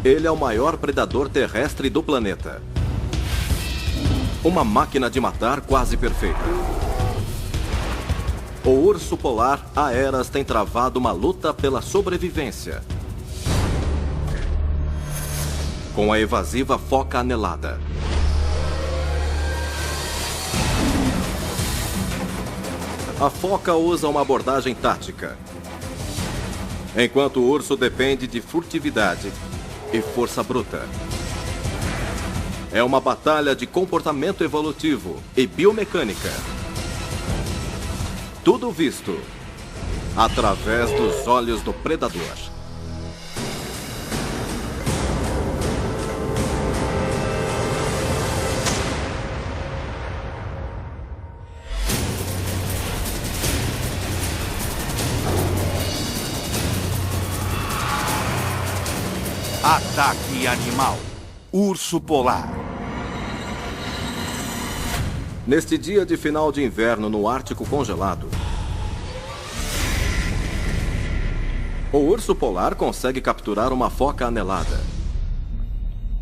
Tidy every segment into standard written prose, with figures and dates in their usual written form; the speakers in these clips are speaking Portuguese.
Ele é o maior predador terrestre do planeta. Uma máquina de matar quase perfeita. O urso polar há eras tem travado uma luta pela sobrevivência com a evasiva foca anelada. A foca usa uma abordagem tática, enquanto o urso depende de furtividade e força bruta. É uma batalha de comportamento evolutivo e biomecânica. Tudo visto através dos olhos do predador. Ataque animal. Urso polar. Neste dia de final de inverno no Ártico congelado, o urso polar consegue capturar uma foca anelada.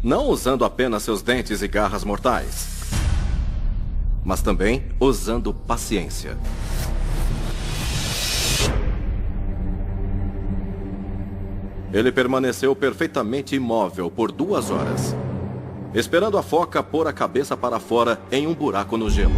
Não usando apenas seus dentes e garras mortais, mas também usando paciência. Ele permaneceu perfeitamente imóvel por 2 horas, esperando a foca pôr a cabeça para fora em um buraco no gelo.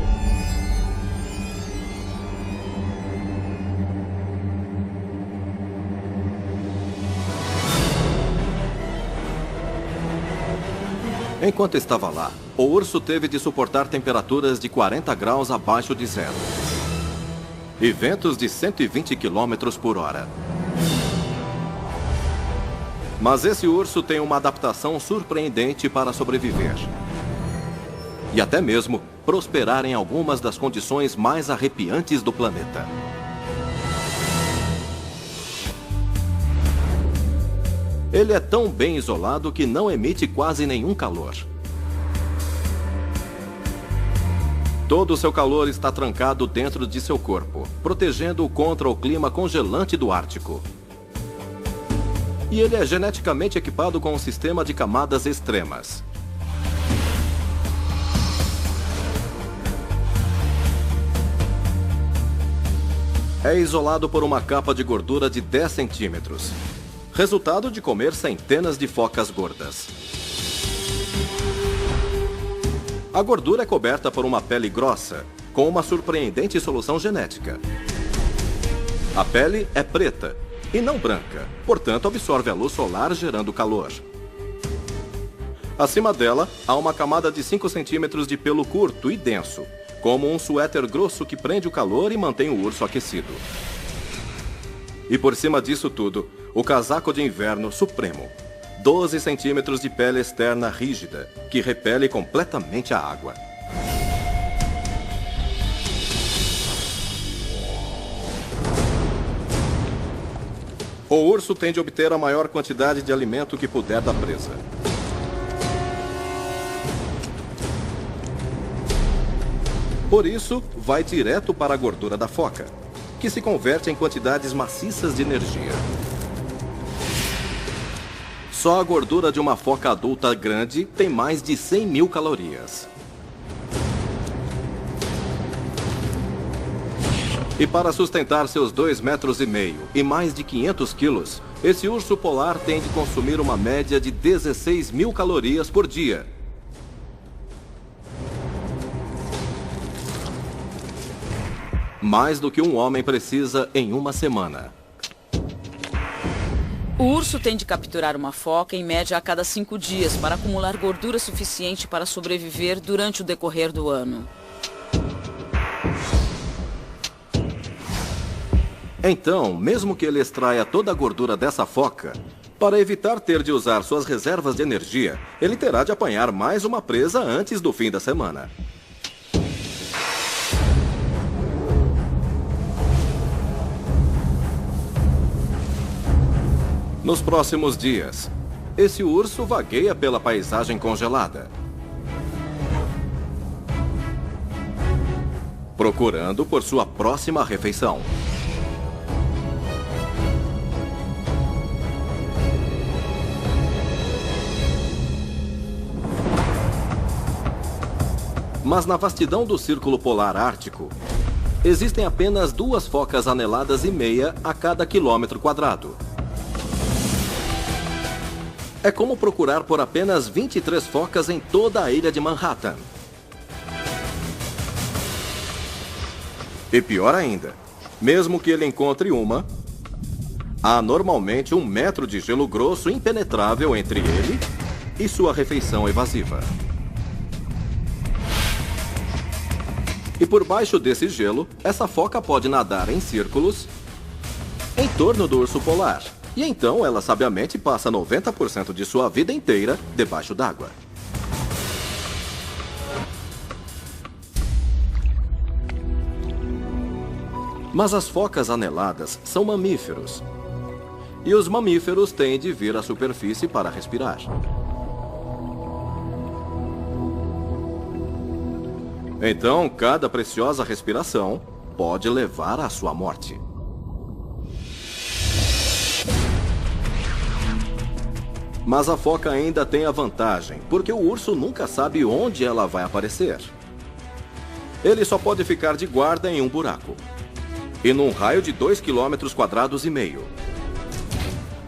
Enquanto estava lá, o urso teve de suportar temperaturas de 40 graus abaixo de zero e ventos de 120 km por hora. Mas esse urso tem uma adaptação surpreendente para sobreviver e até mesmo prosperar em algumas das condições mais arrepiantes do planeta. Ele é tão bem isolado que não emite quase nenhum calor. Todo o seu calor está trancado dentro de seu corpo, protegendo-o contra o clima congelante do Ártico. E ele é geneticamente equipado com um sistema de camadas extremas. É isolado por uma capa de gordura de 10 centímetros, resultado de comer centenas de focas gordas. A gordura é coberta por uma pele grossa, com uma surpreendente solução genética. A pele é preta e não branca, portanto absorve a luz solar gerando calor. Acima dela, há uma camada de 5 centímetros de pelo curto e denso, como um suéter grosso que prende o calor e mantém o urso aquecido. E por cima disso tudo, o casaco de inverno supremo, 12 centímetros de pele externa rígida, que repele completamente a água. O urso tem de obter a maior quantidade de alimento que puder da presa. Por isso, vai direto para a gordura da foca, que se converte em quantidades maciças de energia. Só a gordura de uma foca adulta grande tem mais de 100 mil calorias. E para sustentar seus 2,5 metros e mais de 500 quilos, esse urso polar tem de consumir uma média de 16 mil calorias por dia. Mais do que um homem precisa em uma semana. O urso tem de capturar uma foca em média a cada 5 dias para acumular gordura suficiente para sobreviver durante o decorrer do ano. Então, mesmo que ele extraia toda a gordura dessa foca, para evitar ter de usar suas reservas de energia, ele terá de apanhar mais uma presa antes do fim da semana. Nos próximos dias, esse urso vagueia pela paisagem congelada, procurando por sua próxima refeição. Mas na vastidão do Círculo Polar Ártico, existem apenas 2 focas aneladas e meia a cada quilômetro quadrado. É como procurar por apenas 23 focas em toda a ilha de Manhattan. E pior ainda, mesmo que ele encontre uma, há normalmente 1 metro de gelo grosso impenetrável entre ele e sua refeição evasiva. E por baixo desse gelo, essa foca pode nadar em círculos em torno do urso polar. E então ela sabiamente passa 90% de sua vida inteira debaixo d'água. Mas as focas aneladas são mamíferos. E os mamíferos têm de vir à superfície para respirar. Então, cada preciosa respiração pode levar à sua morte. Mas a foca ainda tem a vantagem, porque o urso nunca sabe onde ela vai aparecer. Ele só pode ficar de guarda em um buraco. E num raio de 2,5 km².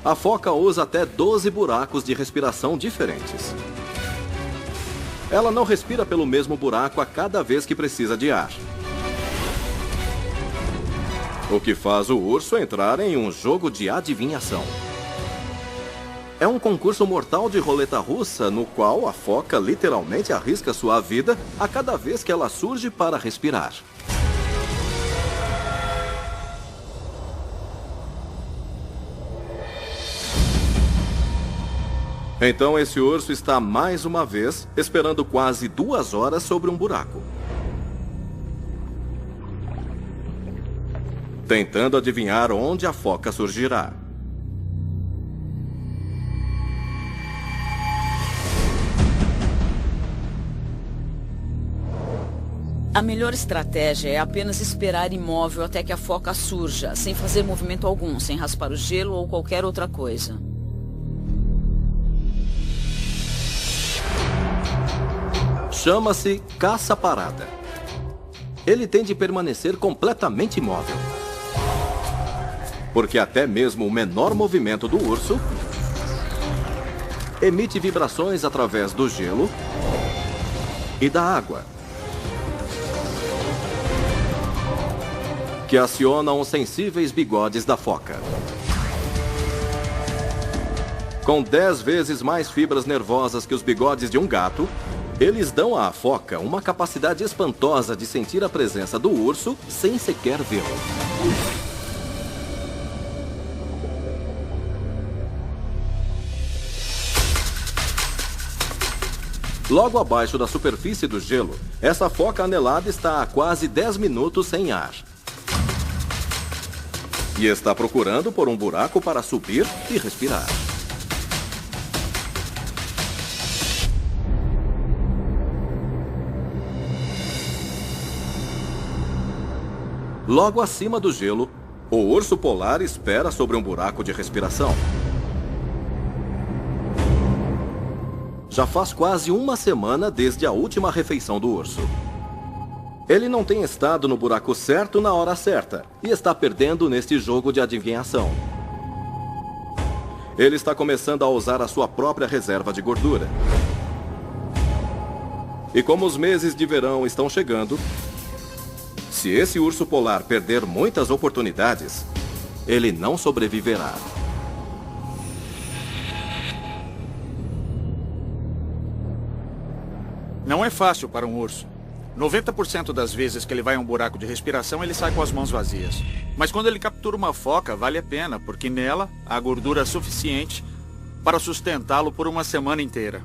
A foca usa até 12 buracos de respiração diferentes. Ela não respira pelo mesmo buraco a cada vez que precisa de ar. O que faz o urso entrar em um jogo de adivinhação. É um concurso mortal de roleta russa no qual a foca literalmente arrisca sua vida a cada vez que ela surge para respirar. Então esse urso está mais uma vez esperando quase 2 horas sobre um buraco. Tentando adivinhar onde a foca surgirá. A melhor estratégia é apenas esperar imóvel até que a foca surja, sem fazer movimento algum, sem raspar o gelo ou qualquer outra coisa. Chama-se caça parada. Ele tem de permanecer completamente imóvel. Porque até mesmo o menor movimento do urso emite vibrações através do gelo e da água, que acionam os sensíveis bigodes da foca. Com 10 vezes mais fibras nervosas que os bigodes de um gato, eles dão à foca uma capacidade espantosa de sentir a presença do urso sem sequer vê-lo. Logo abaixo da superfície do gelo, essa foca anelada está há quase 10 minutos sem ar. E está procurando por um buraco para subir e respirar. Logo acima do gelo, o urso polar espera sobre um buraco de respiração. Já faz quase 1 semana desde a última refeição do urso. Ele não tem estado no buraco certo na hora certa e está perdendo neste jogo de adivinhação. Ele está começando a usar a sua própria reserva de gordura. E como os meses de verão estão chegando, se esse urso polar perder muitas oportunidades, ele não sobreviverá. Não é fácil para um urso. 90% das vezes que ele vai a um buraco de respiração, ele sai com as mãos vazias. Mas quando ele captura uma foca, vale a pena, porque nela há gordura suficiente para sustentá-lo por 1 semana inteira.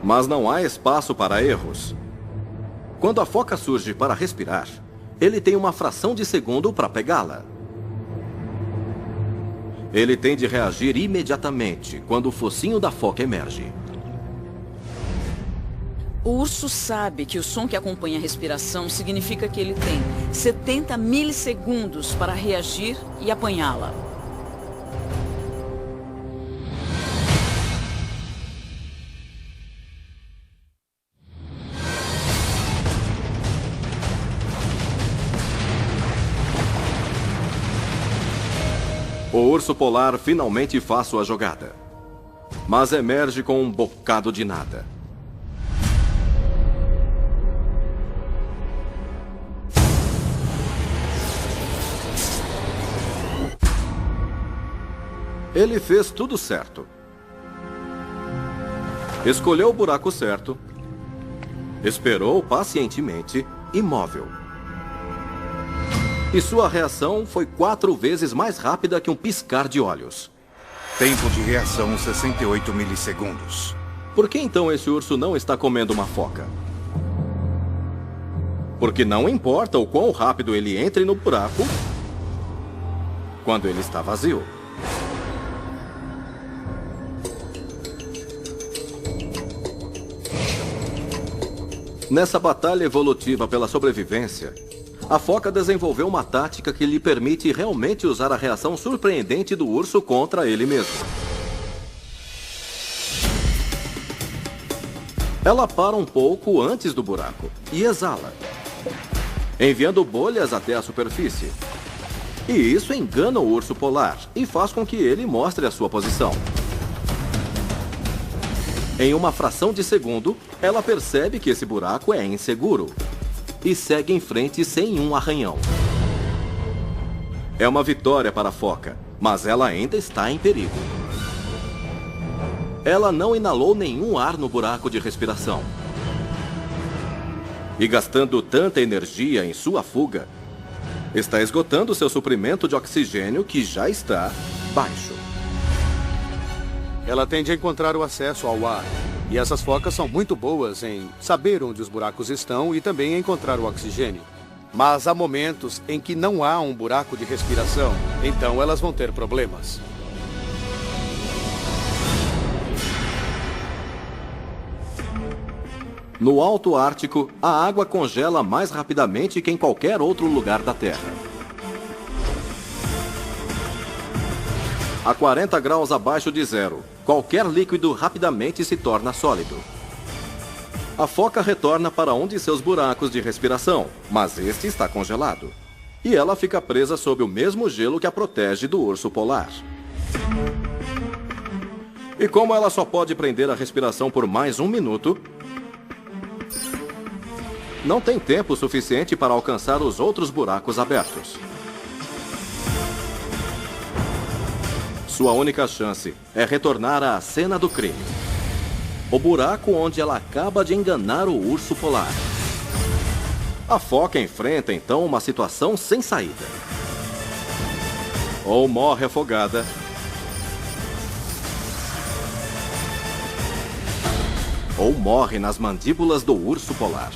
Mas não há espaço para erros. Quando a foca surge para respirar, ele tem uma fração de segundo para pegá-la. Ele tem de reagir imediatamente quando o focinho da foca emerge. O urso sabe que o som que acompanha a respiração significa que ele tem 70 milissegundos para reagir e apanhá-la. O urso polar finalmente faz sua jogada, mas emerge com um bocado de nada. Ele fez tudo certo. Escolheu o buraco certo, esperou pacientemente, imóvel. E sua reação foi 4 vezes mais rápida que um piscar de olhos. Tempo de reação 68 milissegundos. Por que então esse urso não está comendo uma foca? Porque não importa o quão rápido ele entre no buraco quando ele está vazio. Nessa batalha evolutiva pela sobrevivência, a foca desenvolveu uma tática que lhe permite realmente usar a reação surpreendente do urso contra ele mesmo. Ela para um pouco antes do buraco e exala, enviando bolhas até a superfície. E isso engana o urso polar e faz com que ele mostre a sua posição. Em uma fração de segundo, ela percebe que esse buraco é inseguro e segue em frente sem um arranhão. É uma vitória para a foca, mas ela ainda está em perigo. Ela não inalou nenhum ar no buraco de respiração. E gastando tanta energia em sua fuga, está esgotando seu suprimento de oxigênio que já está baixo. Ela tende a encontrar o acesso ao ar. E essas focas são muito boas em saber onde os buracos estão e também em encontrar o oxigênio. Mas há momentos em que não há um buraco de respiração, então elas vão ter problemas. No Alto Ártico, a água congela mais rapidamente que em qualquer outro lugar da Terra. A 40 graus abaixo de zero, qualquer líquido rapidamente se torna sólido. A foca retorna para um de seus buracos de respiração, mas este está congelado. E ela fica presa sob o mesmo gelo que a protege do urso polar. E como ela só pode prender a respiração por mais 1 minuto, não tem tempo suficiente para alcançar os outros buracos abertos. Sua única chance é retornar à cena do crime. O buraco onde ela acaba de enganar o urso polar. A foca enfrenta então uma situação sem saída. Ou morre afogada, ou morre nas mandíbulas do urso polar.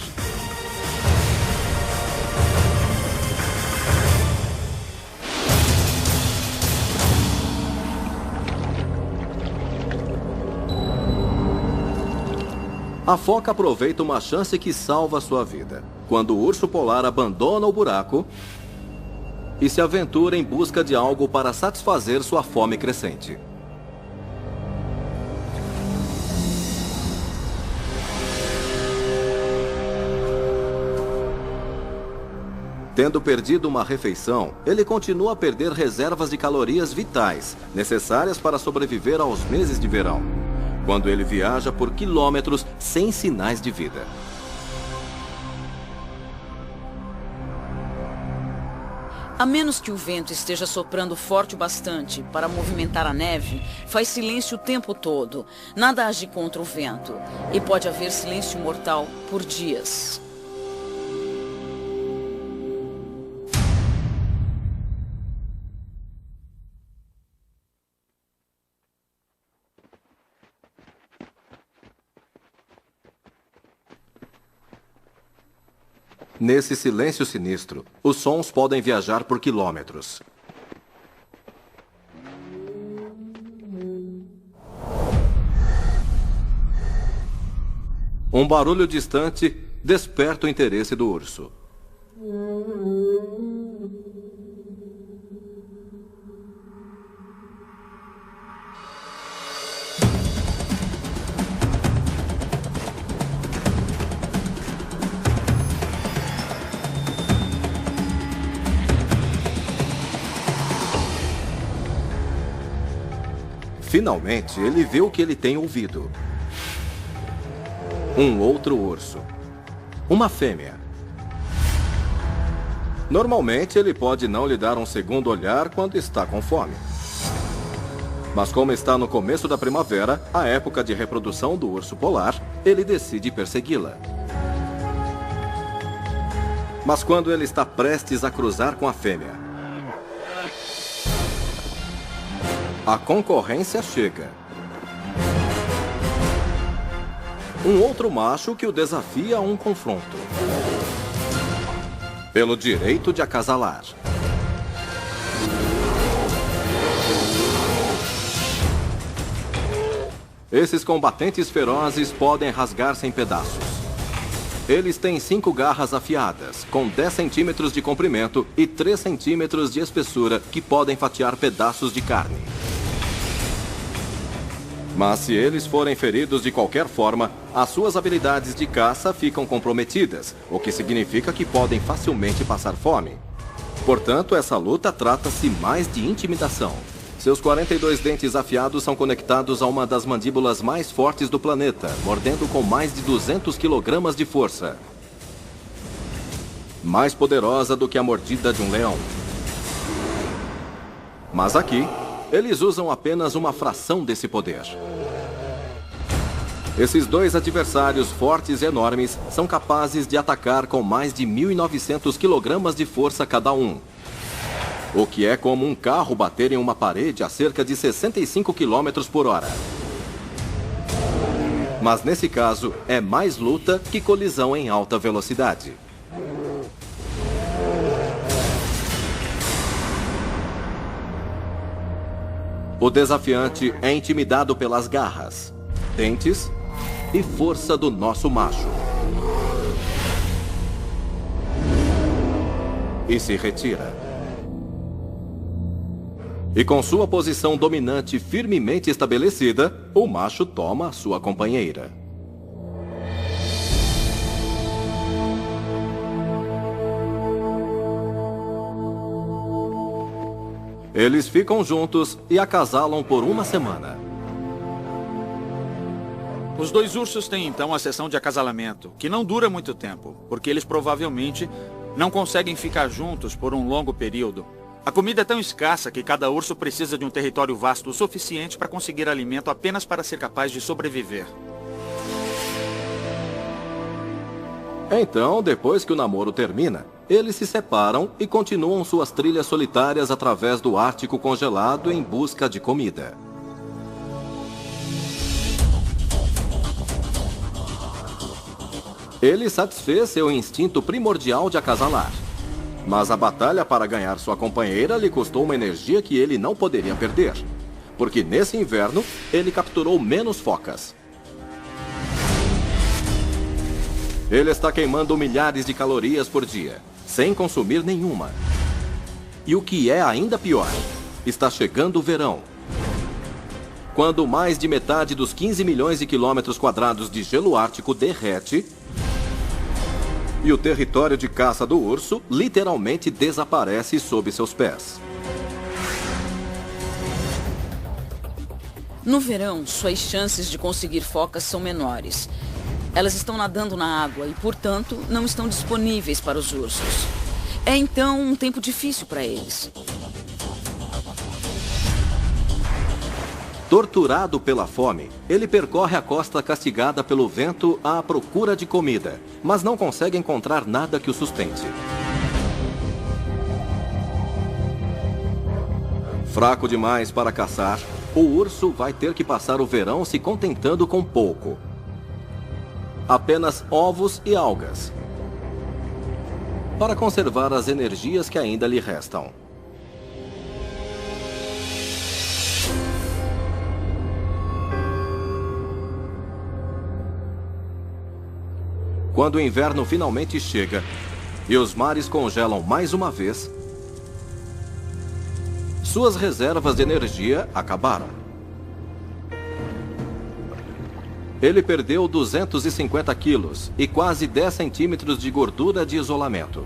A foca aproveita uma chance que salva sua vida, quando o urso polar abandona o buraco e se aventura em busca de algo para satisfazer sua fome crescente. Tendo perdido uma refeição, ele continua a perder reservas de calorias vitais, necessárias para sobreviver aos meses de verão, quando ele viaja por quilômetros sem sinais de vida. A menos que o vento esteja soprando forte o bastante para movimentar a neve, faz silêncio o tempo todo. Nada age contra o vento. E pode haver silêncio mortal por dias. Nesse silêncio sinistro, os sons podem viajar por quilômetros. Um barulho distante desperta o interesse do urso. Finalmente, ele vê o que ele tem ouvido. Um outro urso. Uma fêmea. Normalmente, ele pode não lhe dar um segundo olhar quando está com fome. Mas como está no começo da primavera, a época de reprodução do urso polar, ele decide persegui-la. Mas quando ele está prestes a cruzar com a fêmea, a concorrência chega. Um outro macho que o desafia a um confronto. Pelo direito de acasalar. Esses combatentes ferozes podem rasgar-se em pedaços. Eles têm 5 garras afiadas, com 10 centímetros de comprimento e 3 centímetros de espessura, que podem fatiar pedaços de carne. Mas se eles forem feridos de qualquer forma, as suas habilidades de caça ficam comprometidas, o que significa que podem facilmente passar fome. Portanto, essa luta trata-se mais de intimidação. Seus 42 dentes afiados são conectados a uma das mandíbulas mais fortes do planeta, mordendo com mais de 200 kg de força. Mais poderosa do que a mordida de um leão. Mas aqui, eles usam apenas uma fração desse poder. Esses 2 adversários fortes e enormes são capazes de atacar com mais de 1.900 kg de força cada um. O que é como um carro bater em uma parede a cerca de 65 km por hora. Mas nesse caso, é mais luta que colisão em alta velocidade. O desafiante é intimidado pelas garras, dentes e força do nosso macho. E se retira. E com sua posição dominante firmemente estabelecida, o macho toma a sua companheira. Eles ficam juntos e acasalam por uma semana. Os 2 ursos têm então a sessão de acasalamento, que não dura muito tempo, porque eles provavelmente não conseguem ficar juntos por um longo período. A comida é tão escassa que cada urso precisa de um território vasto o suficiente para conseguir alimento apenas para ser capaz de sobreviver. Então, depois que o namoro termina, eles se separam e continuam suas trilhas solitárias através do Ártico congelado em busca de comida. Ele satisfez seu instinto primordial de acasalar. Mas a batalha para ganhar sua companheira lhe custou uma energia que ele não poderia perder. Porque nesse inverno, ele capturou menos focas. Ele está queimando milhares de calorias por dia, sem consumir nenhuma. E o que é ainda pior, está chegando o verão. Quando mais de metade dos 15 milhões de quilômetros quadrados de gelo ártico derrete, e o território de caça do urso literalmente desaparece sob seus pés. No verão, suas chances de conseguir focas são menores. Elas estão nadando na água e, portanto, não estão disponíveis para os ursos. É então um tempo difícil para eles. Torturado pela fome, ele percorre a costa castigada pelo vento à procura de comida, mas não consegue encontrar nada que o sustente. Fraco demais para caçar, o urso vai ter que passar o verão se contentando com pouco. Apenas ovos e algas, para conservar as energias que ainda lhe restam. Quando o inverno finalmente chega e os mares congelam mais uma vez, suas reservas de energia acabaram. Ele perdeu 250 quilos e quase 10 centímetros de gordura de isolamento.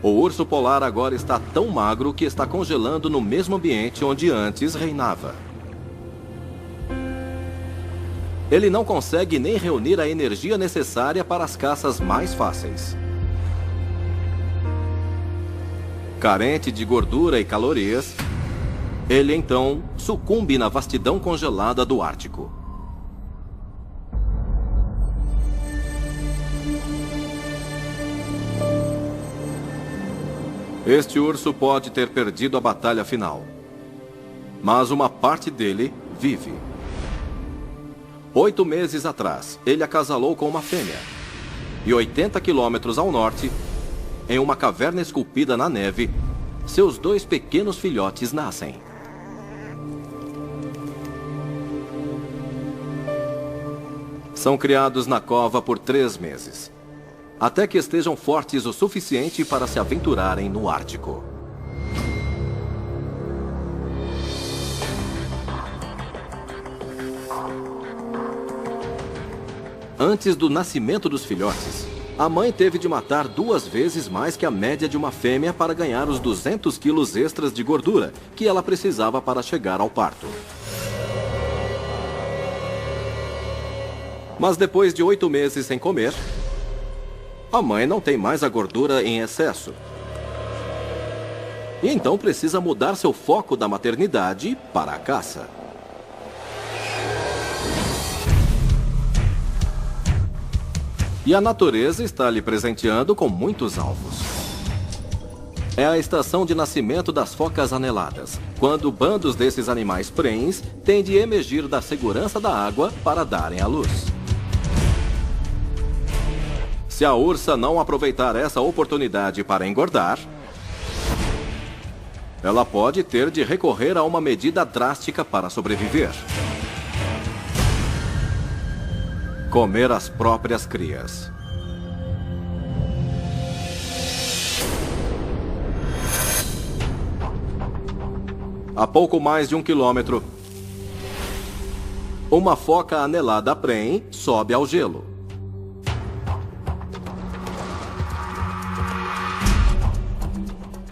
O urso polar agora está tão magro que está congelando no mesmo ambiente onde antes reinava. Ele não consegue nem reunir a energia necessária para as caças mais fáceis. Carente de gordura e calorias, ele então sucumbe na vastidão congelada do Ártico. Este urso pode ter perdido a batalha final, mas uma parte dele vive. 8 meses atrás, ele acasalou com uma fêmea. E 80 quilômetros ao norte, em uma caverna esculpida na neve, seus 2 pequenos filhotes nascem. São criados na cova por 3 meses, até que estejam fortes o suficiente para se aventurarem no Ártico. Antes do nascimento dos filhotes, a mãe teve de matar 2 vezes mais que a média de uma fêmea para ganhar os 200 quilos extras de gordura que ela precisava para chegar ao parto. Mas depois de 8 meses sem comer, a mãe não tem mais a gordura em excesso. E então precisa mudar seu foco da maternidade para a caça. E a natureza está lhe presenteando com muitos alvos. É a estação de nascimento das focas aneladas, quando bandos desses animais prenhes têm de emergir da segurança da água para darem à luz. Se a ursa não aproveitar essa oportunidade para engordar, ela pode ter de recorrer a uma medida drástica para sobreviver: comer as próprias crias. A pouco mais de 1 quilômetro, uma foca anelada prenhe sobe ao gelo.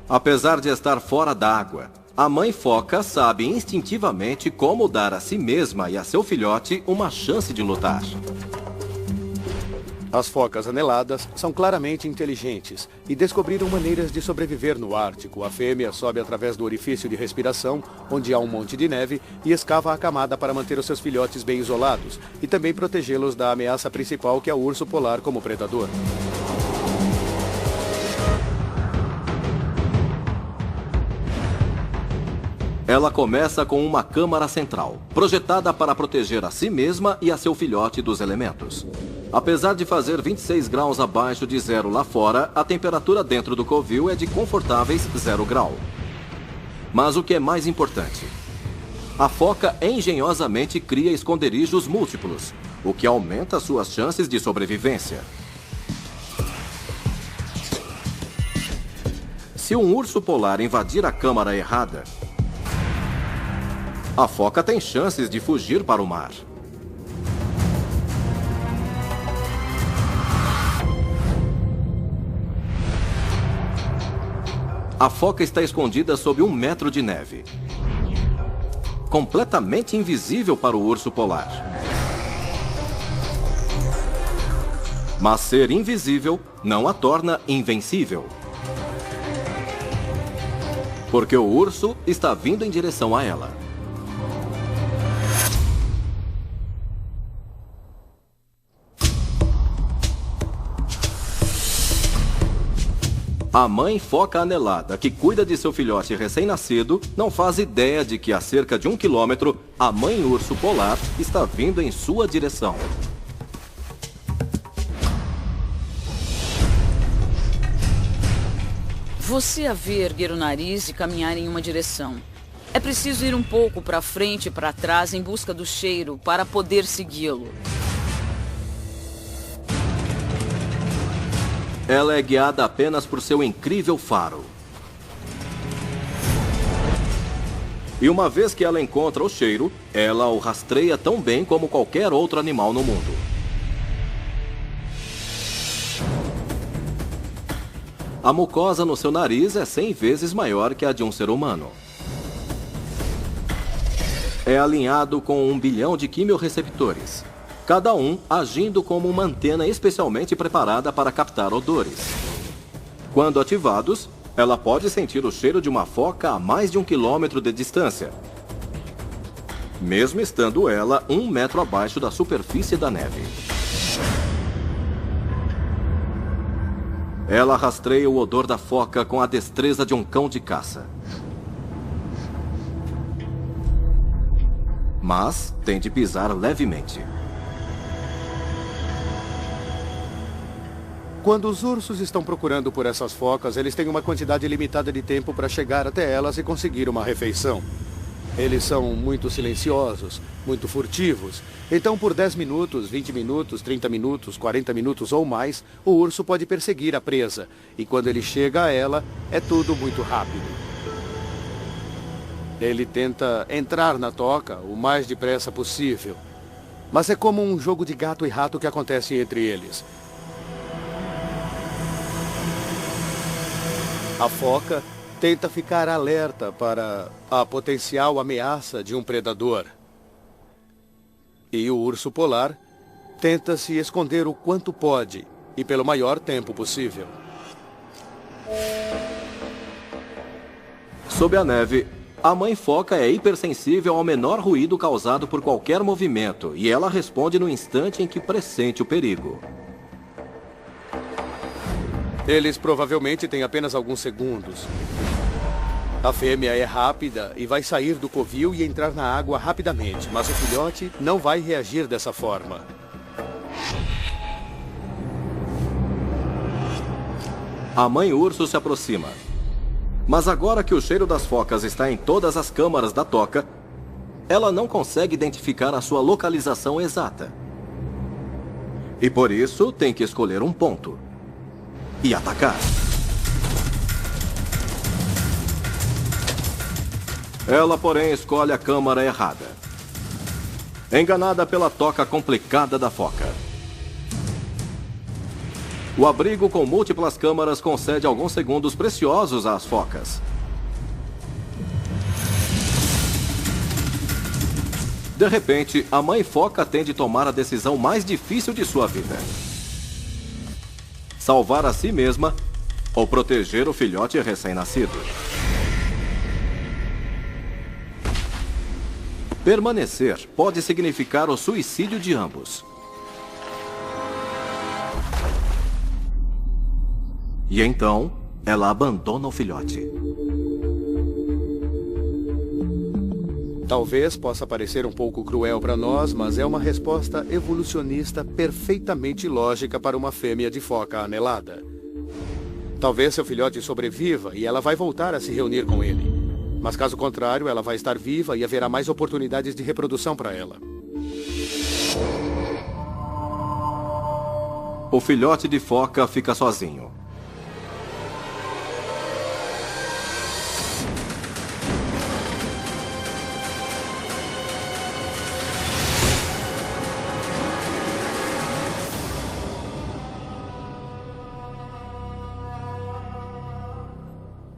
Apesar de estar fora d'água, a mãe foca sabe instintivamente como dar a si mesma e a seu filhote uma chance de lutar. As focas aneladas são claramente inteligentes e descobriram maneiras de sobreviver no Ártico. A fêmea sobe através do orifício de respiração, onde há um monte de neve, e escava a camada para manter os seus filhotes bem isolados e também protegê-los da ameaça principal, que é o urso polar como predador. Ela começa com uma câmara central, projetada para proteger a si mesma e a seu filhote dos elementos. Apesar de fazer 26 graus abaixo de zero lá fora, a temperatura dentro do covil é de confortáveis 0 grau. Mas o que é mais importante, a foca engenhosamente cria esconderijos múltiplos, o que aumenta suas chances de sobrevivência. Se um urso polar invadir a câmara errada, a foca tem chances de fugir para o mar. A foca está escondida sob 1 metro de neve, completamente invisível para o urso polar. Mas ser invisível não a torna invencível, porque o urso está vindo em direção a ela. A mãe foca anelada, que cuida de seu filhote recém-nascido, não faz ideia de que a cerca de 1 quilômetro, a mãe urso polar está vindo em sua direção. Você a vê erguer o nariz e caminhar em uma direção. É preciso ir um pouco para frente e para trás em busca do cheiro para poder segui-lo. Ela é guiada apenas por seu incrível faro. E uma vez que ela encontra o cheiro, ela o rastreia tão bem como qualquer outro animal no mundo. A mucosa no seu nariz é 100 vezes maior que a de um ser humano. É alinhado com 1 bilhão de quimiorreceptores, cada um agindo como uma antena especialmente preparada para captar odores. Quando ativados, ela pode sentir o cheiro de uma foca a mais de 1 quilômetro de distância, mesmo estando ela 1 metro abaixo da superfície da neve. Ela rastreia o odor da foca com a destreza de um cão de caça. Mas tem de pisar levemente. Quando os ursos estão procurando por essas focas, eles têm uma quantidade limitada de tempo para chegar até elas e conseguir uma refeição. Eles são muito silenciosos, muito furtivos. Então, por 10 minutos, 20 minutos, 30 minutos, 40 minutos ou mais, o urso pode perseguir a presa. E quando ele chega a ela, é tudo muito rápido. Ele tenta entrar na toca o mais depressa possível. Mas é como um jogo de gato e rato que acontece entre eles. A foca tenta ficar alerta para a potencial ameaça de um predador. E o urso polar tenta se esconder o quanto pode e pelo maior tempo possível. Sob a neve, a mãe foca é hipersensível ao menor ruído causado por qualquer movimento e ela responde no instante em que pressente o perigo. Eles provavelmente têm apenas alguns segundos. A fêmea é rápida e vai sair do covil e entrar na água rapidamente, mas o filhote não vai reagir dessa forma. A mãe urso se aproxima. Mas agora que o cheiro das focas está em todas as câmaras da toca, ela não consegue identificar a sua localização exata. E por isso tem que escolher um ponto e atacar. Ela, porém, escolhe a câmara errada. Enganada pela toca complicada da foca. O abrigo com múltiplas câmaras concede alguns segundos preciosos às focas. De repente, a mãe foca tem de tomar a decisão mais difícil de sua vida: salvar a si mesma ou proteger o filhote recém-nascido. Permanecer pode significar o suicídio de ambos. E então, ela abandona o filhote. Talvez possa parecer um pouco cruel para nós, mas é uma resposta evolucionista perfeitamente lógica para uma fêmea de foca anelada. Talvez seu filhote sobreviva e ela vai voltar a se reunir com ele. Mas caso contrário, ela vai estar viva e haverá mais oportunidades de reprodução para ela. O filhote de foca fica sozinho.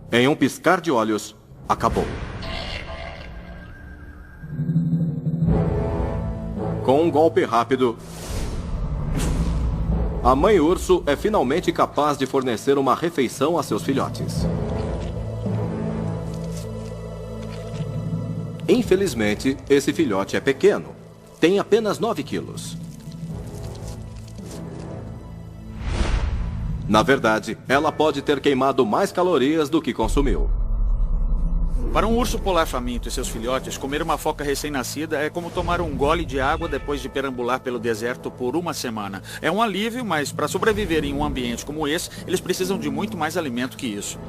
Em um piscar de olhos, acabou. Com um golpe rápido, a mãe urso é finalmente capaz de fornecer uma refeição a seus filhotes. Infelizmente, esse filhote é pequeno. Tem apenas 9 quilos. Na verdade, ela pode ter queimado mais calorias do que consumiu. Para um urso polar faminto e seus filhotes, comer uma foca recém-nascida é como tomar um gole de água depois de perambular pelo deserto por uma semana. É um alívio, mas para sobreviver em um ambiente como esse, eles precisam de muito mais alimento que isso.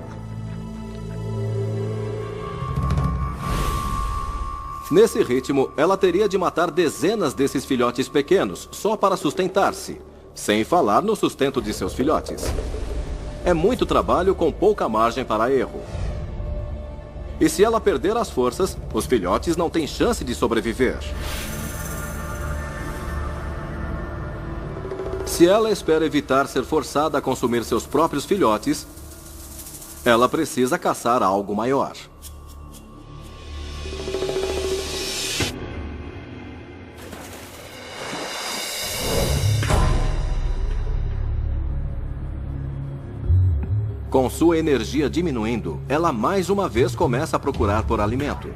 Nesse ritmo, ela teria de matar dezenas desses filhotes pequenos só para sustentar-se, sem falar no sustento de seus filhotes. É muito trabalho com pouca margem para erro. E se ela perder as forças, os filhotes não têm chance de sobreviver. Se ela espera evitar ser forçada a consumir seus próprios filhotes, Ela precisa caçar algo maior. Com sua energia diminuindo, ela mais uma vez começa a procurar por alimento,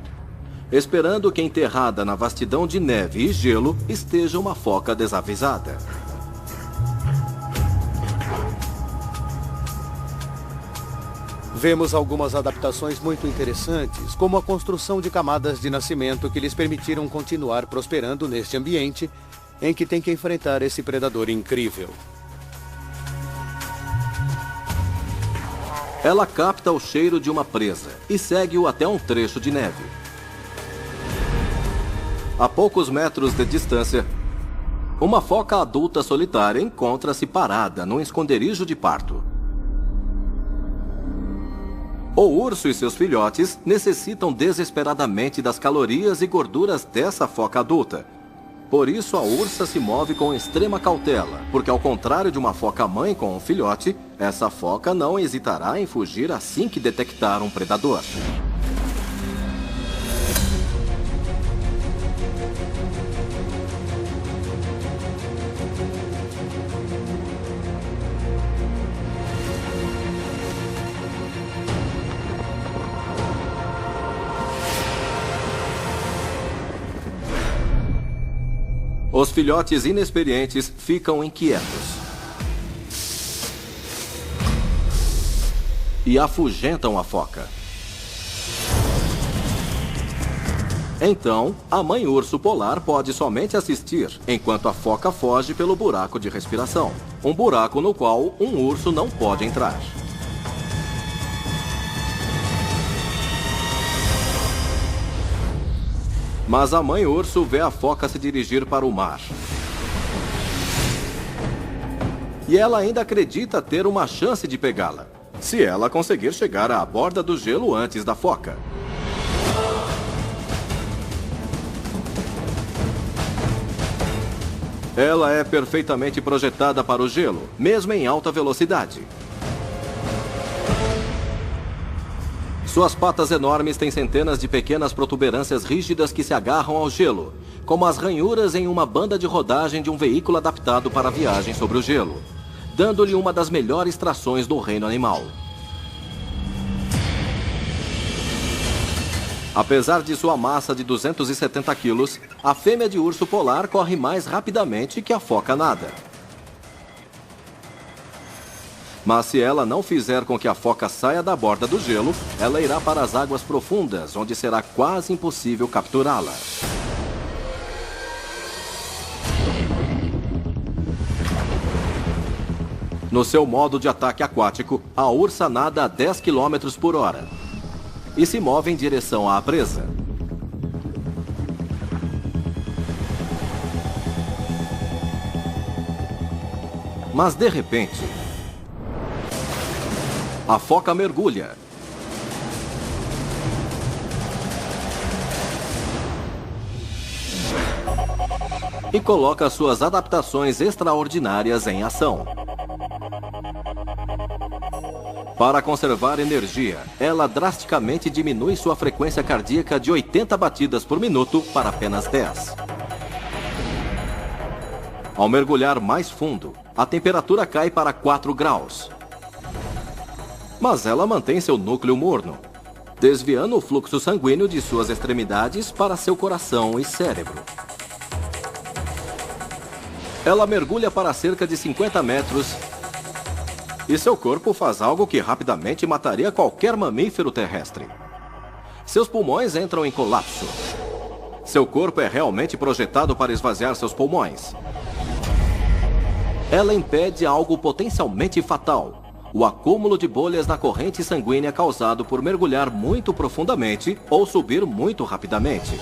esperando que enterrada na vastidão de neve e gelo esteja uma foca desavisada. Vemos algumas adaptações muito interessantes, como a construção de camadas de nascimento que lhes permitiram continuar prosperando neste ambiente em que tem que enfrentar esse predador incrível. Ela capta o cheiro de uma presa e segue-o até um trecho de neve. A poucos metros de distância, uma foca adulta solitária encontra-se parada num esconderijo de parto. O urso e seus filhotes necessitam desesperadamente das calorias e gorduras dessa foca adulta. Por isso, a ursa se move com extrema cautela, porque ao contrário de uma foca-mãe com um filhote, essa foca não hesitará em fugir assim que detectar um predador. Os filhotes inexperientes ficam inquietos e afugentam a foca. Então, a mãe urso polar pode somente assistir, enquanto a foca foge pelo buraco de respiração, um buraco no qual um urso não pode entrar. Mas a mãe urso vê a foca se dirigir para o mar. E ela ainda acredita ter uma chance de pegá-la, se ela conseguir chegar à borda do gelo antes da foca. Ela é perfeitamente projetada para o gelo, mesmo em alta velocidade. Suas patas enormes têm centenas de pequenas protuberâncias rígidas que se agarram ao gelo, como as ranhuras em uma banda de rodagem de um veículo adaptado para a viagem sobre o gelo, dando-lhe uma das melhores trações do reino animal. Apesar de sua massa de 270 quilos, a fêmea de urso polar corre mais rapidamente que a foca nada. Mas se ela não fizer com que a foca saia da borda do gelo, ela irá para as águas profundas, onde será quase impossível capturá-la. No seu modo de ataque aquático, a ursa nada a 10 km por hora e se move em direção à presa. Mas de repente, a foca mergulha. E coloca suas adaptações extraordinárias em ação. Para conservar energia, ela drasticamente diminui sua frequência cardíaca de 80 batidas por minuto para apenas 10. Ao mergulhar mais fundo, a temperatura cai para 4 graus. Mas ela mantém seu núcleo morno, desviando o fluxo sanguíneo de suas extremidades para seu coração e cérebro. Ela mergulha para cerca de 50 metros e seu corpo faz algo que rapidamente mataria qualquer mamífero terrestre. Seus pulmões entram em colapso. Seu corpo é realmente projetado para esvaziar seus pulmões. Ela impede algo potencialmente fatal: o acúmulo de bolhas na corrente sanguínea causado por mergulhar muito profundamente ou subir muito rapidamente.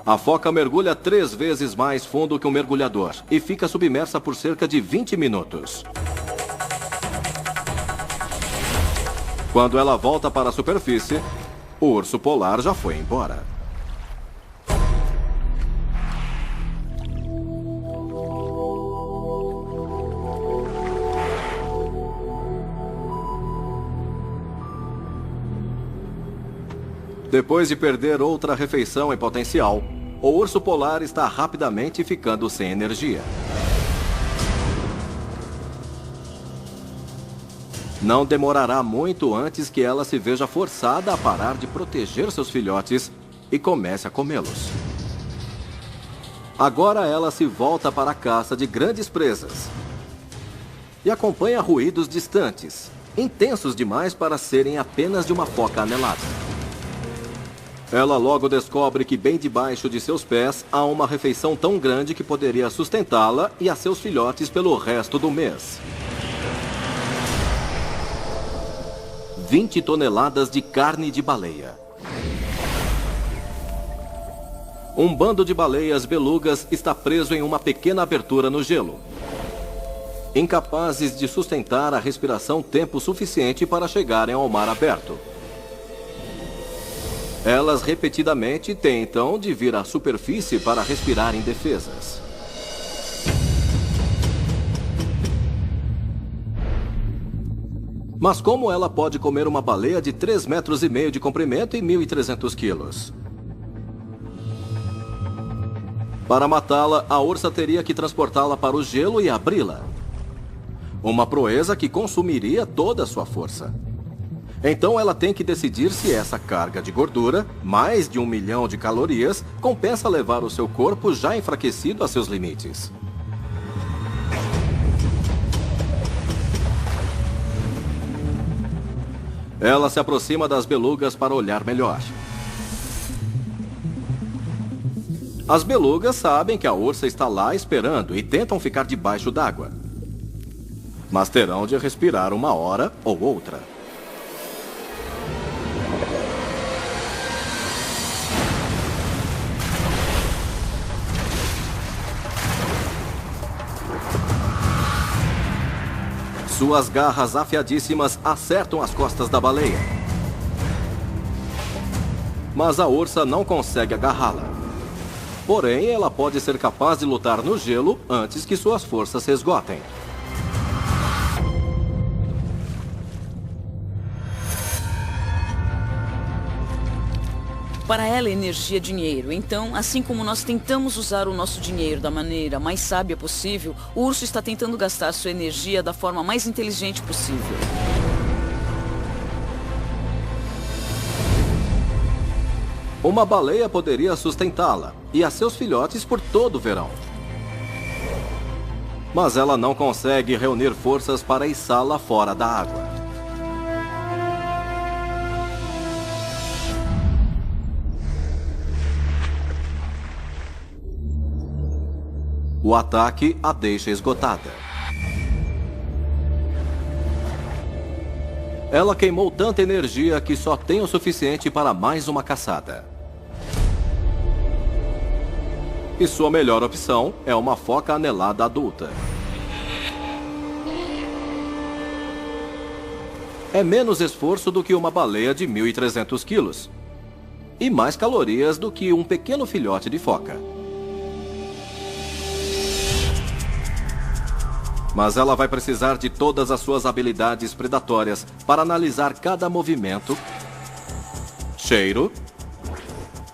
A foca mergulha 3 vezes mais fundo que um mergulhador e fica submersa por cerca de 20 minutos. Quando ela volta para a superfície, o urso polar já foi embora. Depois de perder outra refeição em potencial, o urso polar está rapidamente ficando sem energia. Não demorará muito antes que ela se veja forçada a parar de proteger seus filhotes e comece a comê-los. Agora ela se volta para a caça de grandes presas e acompanha ruídos distantes, intensos demais para serem apenas de uma foca anelada. Ela logo descobre que bem debaixo de seus pés há uma refeição tão grande que poderia sustentá-la e a seus filhotes pelo resto do mês. 20 toneladas de carne de baleia. Um bando de baleias belugas está preso em uma pequena abertura no gelo, incapazes de sustentar a respiração tempo suficiente para chegarem ao mar aberto. Elas repetidamente tentam de vir à superfície para respirar indefesas. Mas como ela pode comer uma baleia de 3,5 metros de comprimento e 1.300 quilos? Para matá-la, a ursa teria que transportá-la para o gelo e abri-la. Uma proeza que consumiria toda a sua força. Então ela tem que decidir se essa carga de gordura, mais de 1 milhão de calorias, compensa levar o seu corpo já enfraquecido a seus limites. Ela se aproxima das belugas para olhar melhor. As belugas sabem que a ursa está lá esperando e tentam ficar debaixo d'água. Mas terão de respirar uma hora ou outra. Suas garras afiadíssimas acertam as costas da baleia. Mas a ursa não consegue agarrá-la. Porém, ela pode ser capaz de lutar no gelo antes que suas forças se esgotem. Para ela, energia é dinheiro. Então, assim como nós tentamos usar o nosso dinheiro da maneira mais sábia possível, o urso está tentando gastar sua energia da forma mais inteligente possível. Uma baleia poderia sustentá-la e a seus filhotes por todo o verão. Mas ela não consegue reunir forças para içá-la fora da água. O ataque a deixa esgotada. Ela queimou tanta energia que só tem o suficiente para mais uma caçada. E sua melhor opção é uma foca anelada adulta. É menos esforço do que uma baleia de 1.300 quilos. E mais calorias do que um pequeno filhote de foca. Mas ela vai precisar de todas as suas habilidades predatórias para analisar cada movimento, cheiro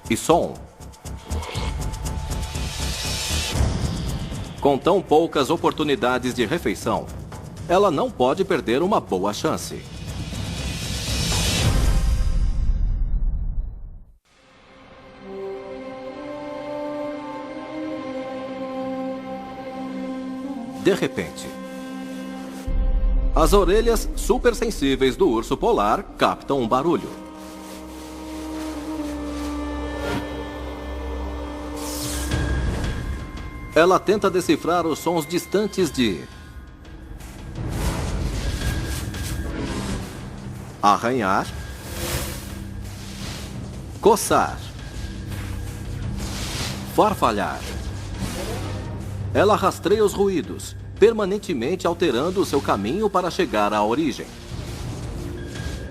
e som. Com tão poucas oportunidades de refeição, ela não pode perder uma boa chance. De repente, as orelhas supersensíveis do urso polar captam um barulho. Ela tenta decifrar os sons distantes de arranhar, coçar, farfalhar. Ela rastreia os ruídos, permanentemente alterando o seu caminho para chegar à origem.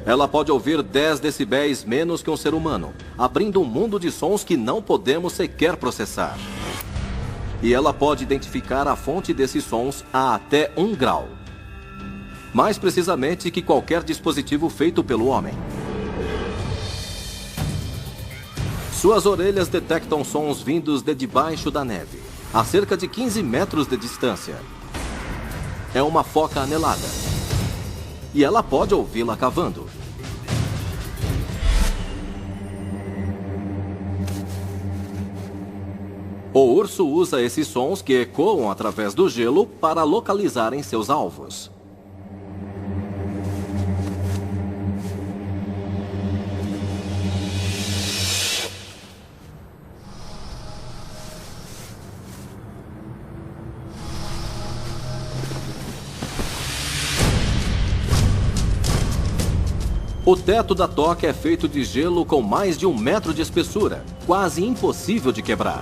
Ela pode ouvir 10 decibéis menos que um ser humano, abrindo um mundo de sons que não podemos sequer processar. E ela pode identificar a fonte desses sons a até 1 grau. Mais precisamente que qualquer dispositivo feito pelo homem. Suas orelhas detectam sons vindos de debaixo da neve, a cerca de 15 metros de distância. É uma foca anelada. E ela pode ouvi-la cavando. O urso usa esses sons que ecoam através do gelo para localizarem seus alvos. O teto da toca é feito de gelo com mais de 1 metro de espessura, quase impossível de quebrar.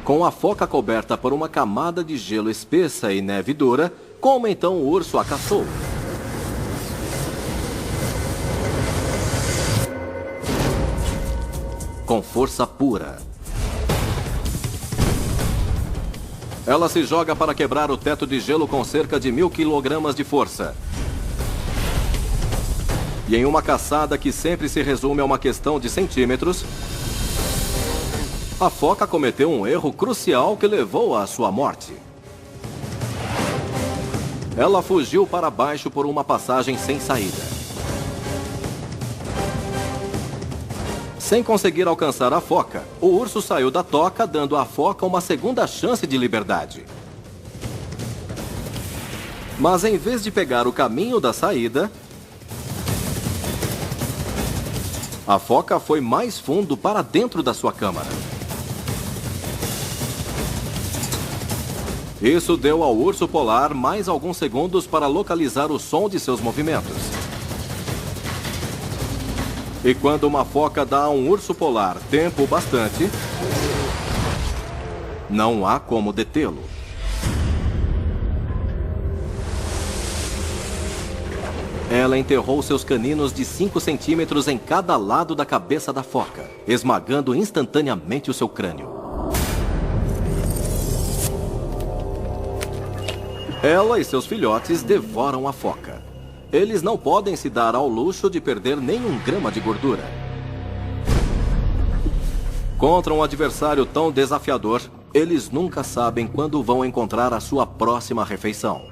Com a foca coberta por uma camada de gelo espessa e neve dura, como então o urso a caçou? Com força pura. Ela se joga para quebrar o teto de gelo com cerca de 1000 kg de força. E em uma caçada que sempre se resume a uma questão de centímetros, a foca cometeu um erro crucial que levou à sua morte. Ela fugiu para baixo por uma passagem sem saída. Sem conseguir alcançar a foca, o urso saiu da toca, dando à foca uma segunda chance de liberdade. Mas em vez de pegar o caminho da saída, a foca foi mais fundo para dentro da sua câmara. Isso deu ao urso polar mais alguns segundos para localizar o som de seus movimentos. E quando uma foca dá a um urso polar tempo bastante, não há como detê-lo. Ela enterrou seus caninos de 5 centímetros em cada lado da cabeça da foca, esmagando instantaneamente o seu crânio. Ela e seus filhotes devoram a foca. Eles não podem se dar ao luxo de perder nem 1 grama de gordura. Contra um adversário tão desafiador, eles nunca sabem quando vão encontrar a sua próxima refeição.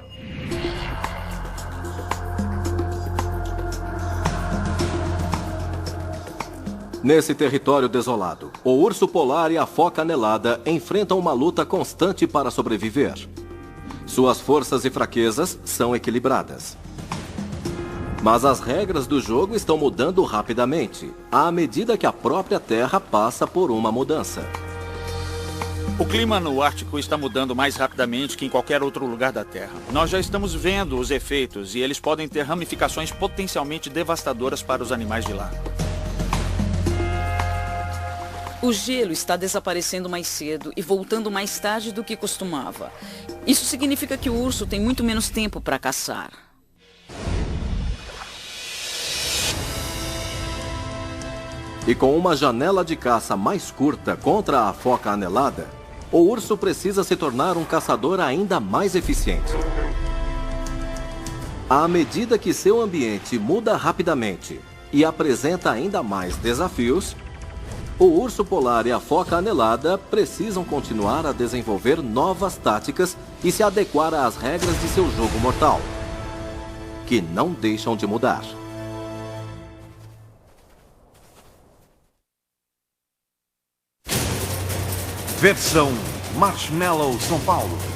Nesse território desolado, o urso polar e a foca anelada enfrentam uma luta constante para sobreviver. Suas forças e fraquezas são equilibradas. Mas as regras do jogo estão mudando rapidamente, à medida que a própria Terra passa por uma mudança. O clima no Ártico está mudando mais rapidamente que em qualquer outro lugar da Terra. Nós já estamos vendo os efeitos e eles podem ter ramificações potencialmente devastadoras para os animais de lá. O gelo está desaparecendo mais cedo e voltando mais tarde do que costumava. Isso significa que o urso tem muito menos tempo para caçar. E com uma janela de caça mais curta contra a foca anelada, o urso precisa se tornar um caçador ainda mais eficiente. À medida que seu ambiente muda rapidamente e apresenta ainda mais desafios, o urso polar e a foca anelada precisam continuar a desenvolver novas táticas e se adequar às regras de seu jogo mortal, que não deixam de mudar. Versão Marshmallow São Paulo.